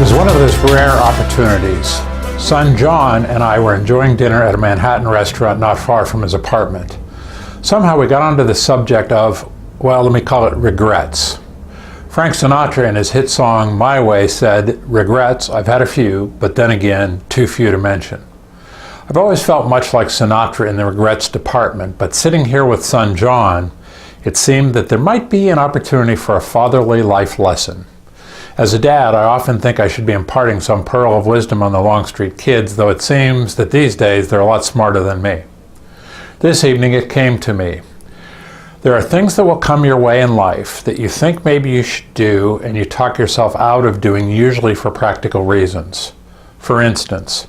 was one of those rare opportunities. Son John and I were enjoying dinner at a Manhattan restaurant not far from his apartment. Somehow we got onto the subject of, well, let me call it regrets. Frank Sinatra in his hit song My Way said, "Regrets, I've had a few, but then again, too few to mention." I've always felt much like Sinatra in the regrets department, but sitting here with son John, it seemed that there might be an opportunity for a fatherly life lesson. As a dad, I often think I should be imparting some pearl of wisdom on the Longstreet kids, though it seems that these days they're a lot smarter than me. This evening it came to me. There are things that will come your way in life that you think maybe you should do and you talk yourself out of doing, usually for practical reasons. For instance,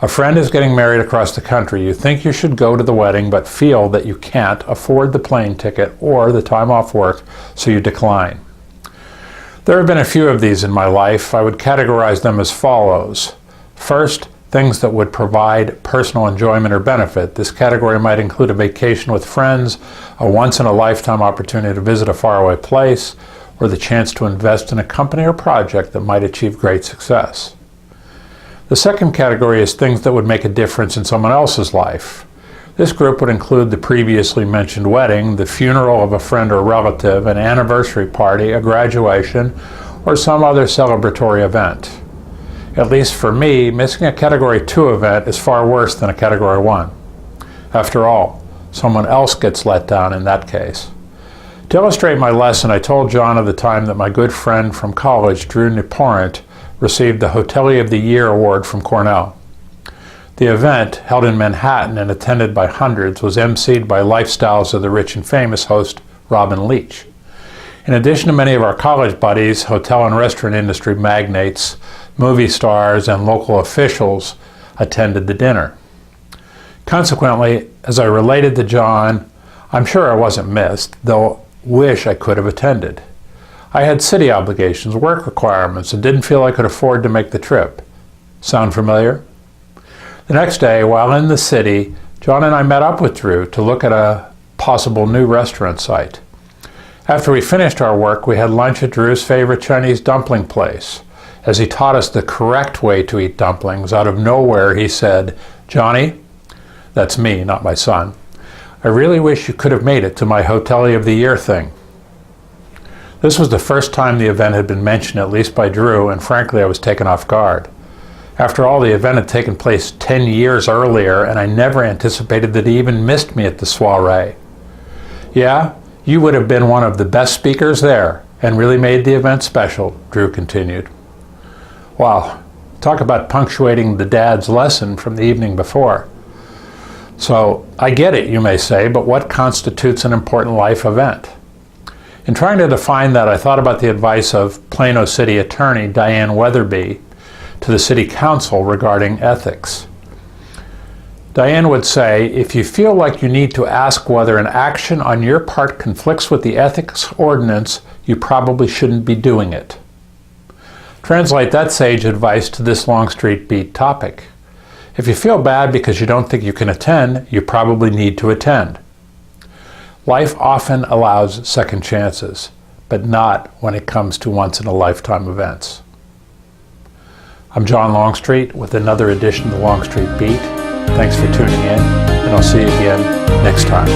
a friend is getting married across the country. You think you should go to the wedding but feel that you can't afford the plane ticket or the time off work, so you decline. There have been a few of these in my life. I would categorize them as follows. First, things that would provide personal enjoyment or benefit. This category might include a vacation with friends, a once-in-a-lifetime opportunity to visit a faraway place, or the chance to invest in a company or project that might achieve great success. The second category is things that would make a difference in someone else's life. This group would include the previously mentioned wedding, the funeral of a friend or relative, an anniversary party, a graduation, or some other celebratory event. At least for me, missing a Category 2 event is far worse than a Category 1. After all, someone else gets let down in that case. To illustrate my lesson, I told John of the time that my good friend from college, Drew Neporent, received the Hotelier of the Year award from Cornell. The event, held in Manhattan and attended by hundreds, was emceed by Lifestyles of the Rich and Famous host Robin Leach. In addition to many of our college buddies, hotel and restaurant industry magnates, movie stars, and local officials attended the dinner. Consequently, as I related to John, I'm sure I wasn't missed, though wish I could have attended. I had city obligations, work requirements, and didn't feel I could afford to make the trip. Sound familiar? The next day, while in the city, John and I met up with Drew to look at a possible new restaurant site. After we finished our work, we had lunch at Drew's favorite Chinese dumpling place. As he taught us the correct way to eat dumplings, out of nowhere he said, "Johnny," that's me, not my son, "I really wish you could have made it to my Hotelier of the Year thing." This was the first time the event had been mentioned, at least by Drew, and frankly I was taken off guard. After all, the event had taken place 10 years earlier, and I never anticipated that he even missed me at the soiree. "Yeah, you would have been one of the best speakers there, and really made the event special," Drew continued. Wow, talk about punctuating the dad's lesson from the evening before. So, I get it, you may say, but what constitutes an important life event? In trying to define that, I thought about the advice of Plano City Attorney Diane Weatherby to the City Council regarding ethics. Diane would say, if you feel like you need to ask whether an action on your part conflicts with the ethics ordinance, you probably shouldn't be doing it. Translate that sage advice to this Longstreet Beat topic. If you feel bad because you don't think you can attend, you probably need to attend. Life often allows second chances, but not when it comes to once-in-a-lifetime events. I'm John Longstreet with another edition of the Longstreet Beat. Thanks for tuning in, and I'll see you again next time.